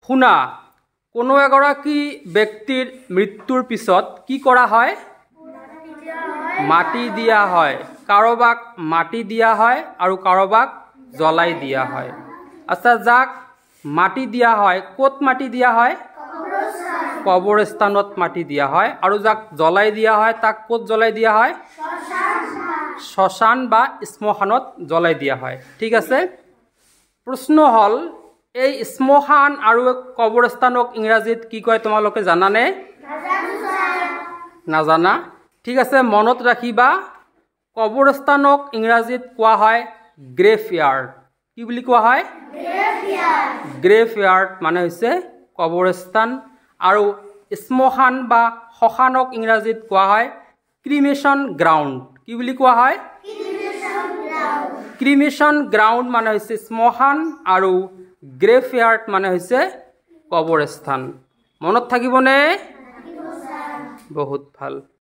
শুনা কোনো এগৰাকী ব্যক্তিৰ মৃত্যুৰ পিছত কি কৰা হয় মাটি দিয়া হয় কাৰোবাক মাটি দিয়া হয় আৰু কাৰোবাক জ্বলাই দিয়া হয় আচ্ছা যাক মাটি দিয়া হয় ক'ত মাটি দিয়া হয় কবৰস্থানত মাটি দিয়া হয় আৰু যাক জ্বলাই দিয়া হয় তাক ক'ত জ্বলাই দিয়া হয় শ্মশান বা শ্মশানত জ্বলাই দিয়া হয় ঠিক আছে প্ৰশ্ন হল এই শ্মশান আৰু কবৰস্থানক ইংৰাজীত কি কয় তোমালোকে জানানে নাজানা ঠিক আছে মনত ৰাখিবা কবৰস্থানক ইংৰাজীত কোৱা হয় গ্ৰেভয়াৰ্ড কি বুলি কোৱা হয় গ্ৰেভয়াৰ্ড মানে হৈছে কবৰস্থান আৰু শ্মশান বা শ্মশানক ইংৰাজীত কোৱা হয় ক্ৰিমেশ্যন গ্ৰাউণ্ড কি বুলি কোৱা হয় ক্ৰিমেশ্যন গ্ৰাউণ্ড মানে হৈছে শ্মশান আৰু গ্ৰেভয়াৰ্ড মানে হৈছে কবৰস্থান মনত থাকিবনে বহুত ভাল